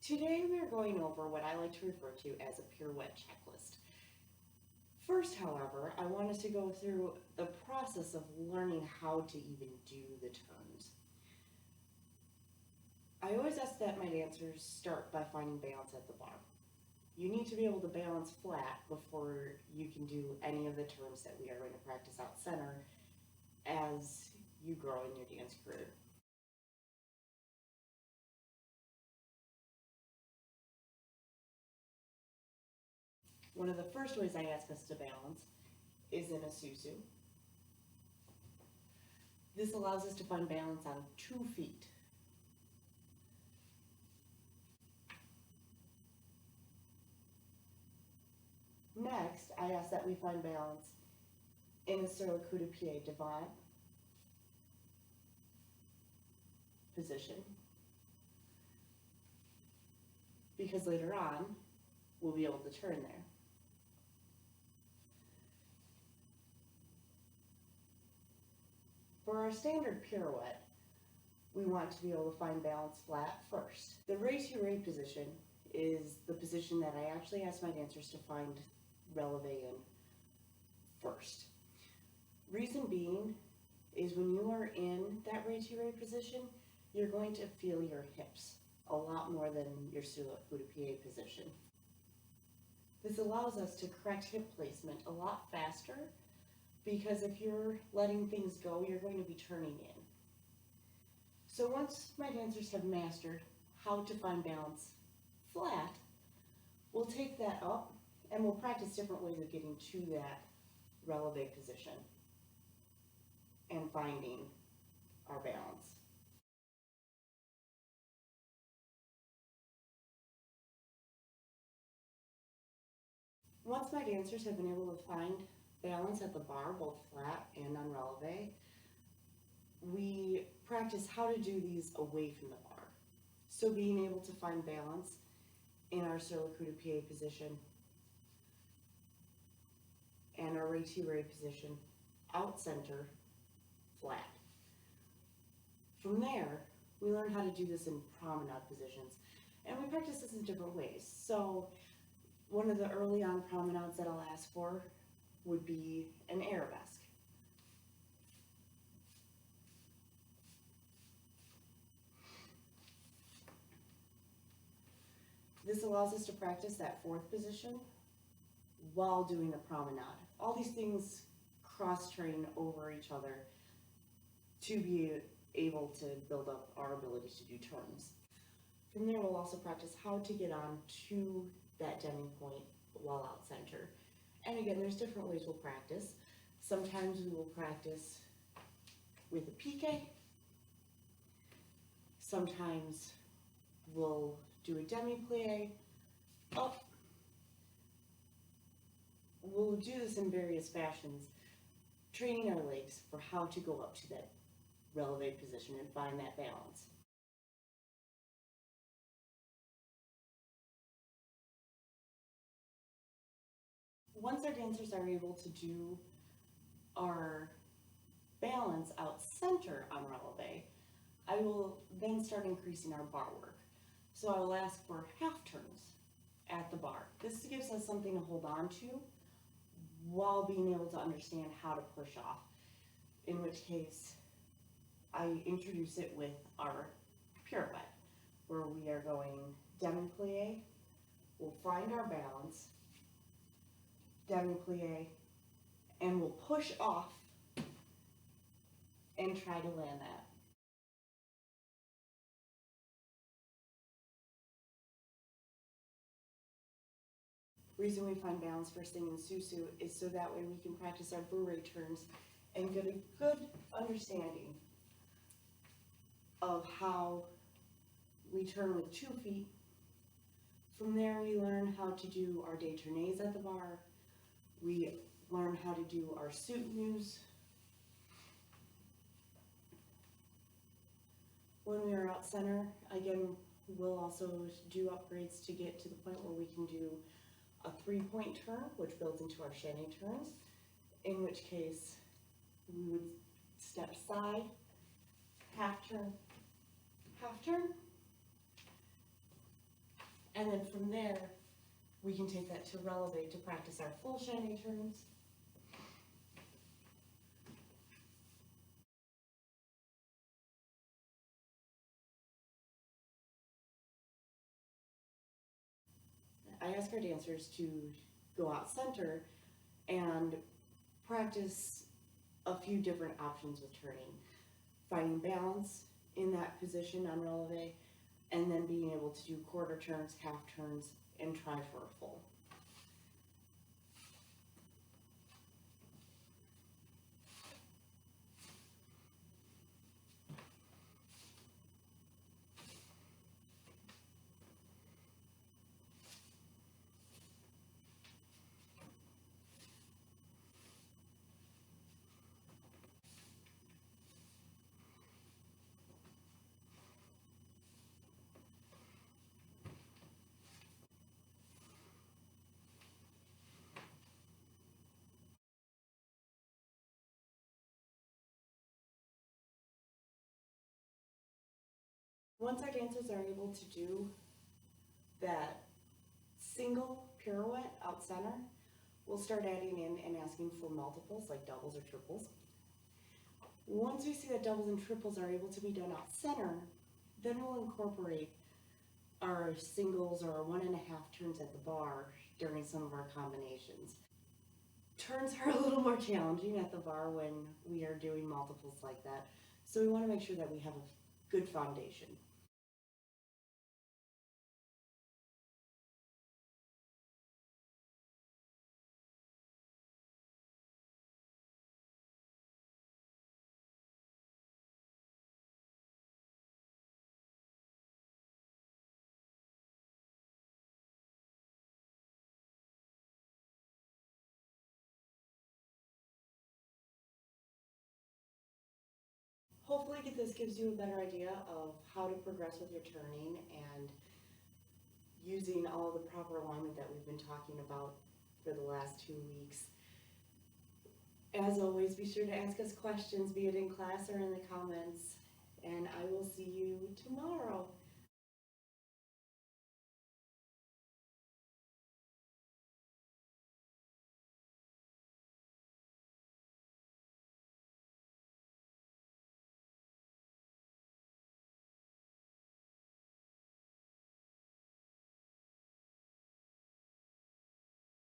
Today we are going over what I like to refer to as a pirouette checklist. First, however, I want us to go through the process of learning how to even do the turns. I always ask that my dancers start by finding balance at the bar. You need to be able to balance flat before you can do any of the turns that we are going to practice out center as you grow in your dance career. One of the first ways I ask us to balance is in a susu. This allows us to find balance on 2 feet. Next, I ask that we find balance in a sur le coup de pied devant position, because later on, we'll be able to turn there. For our standard pirouette, we want to be able to find balance flat first. The relevé position is the position that I actually ask my dancers to find relevé in first. Reason being is when you are in that relevé position, you're going to feel your hips a lot more than your sur le coup de pied position. This allows us to correct hip placement a lot faster, because if you're letting things go, you're going to be turning in. So once my dancers have mastered how to find balance flat, we'll take that up and we'll practice different ways of getting to that relevé position and finding our balance. Once my dancers have been able to find balance at the bar, both flat and on relevé, we practice how to do these away from the bar. So being able to find balance in our sur le coup de pied position and our relevé position out center flat. From there, we learn how to do this in promenade positions, and we practice this in different ways. So one of the early on promenades that I'll ask for would be an arabesque. This allows us to practice that 4th position while doing a promenade. All these things cross-train over each other to be able to build up our ability to do turns. From there, we'll also practice how to get on to that demi-pointe while out center. And again, there's different ways we'll practice. Sometimes we will practice with E.P.I.C. Sometimes we'll do a demi-plie up. We'll do this in various fashions, training our legs for how to go up to that relevé position and find that balance. Once our dancers are able to do our balance out center on relevé, I will then start increasing our bar work. So I will ask for half turns at the bar. This gives us something to hold on to while being able to understand how to push off, in which case I introduce it with our pirouette, where we are going demi-plie, we'll find our balance, demi-plie, and we'll push off and try to land that. Reason we find balance first thing in susu is so that way we can practice our Barre turns and get a good understanding of how we turn with 2 feet. From there, we learn how to do our détournés at the bar. We learn how to do our soutenus. When we are out center, again, we'll also do upgrades to get to the point where we can do a 3-point turn, which builds into our chaîné turns, in which case we would step side, half turn, And then from there, we can take that to relevé to practice our full chaîné turns. I ask our dancers to go out center and practice a few different options with turning. Finding balance in that position on relevé, and then being able to do quarter turns, half turns, and try for a full. Once our dancers are able to do that single pirouette out center, we'll start adding in and asking for multiples like doubles or triples. Once we see that doubles and triples are able to be done out center, then we'll incorporate our singles or our 1.5 turns at the bar during some of our combinations. Turns are a little more challenging at the bar when we are doing multiples like that, so we want to make sure that we have a good foundation. Hopefully this gives you a better idea of how to progress with your turning and using all the proper alignment that we've been talking about for the last 2 weeks. As always, be sure to ask us questions, be it in class or in the comments, and I will see you tomorrow.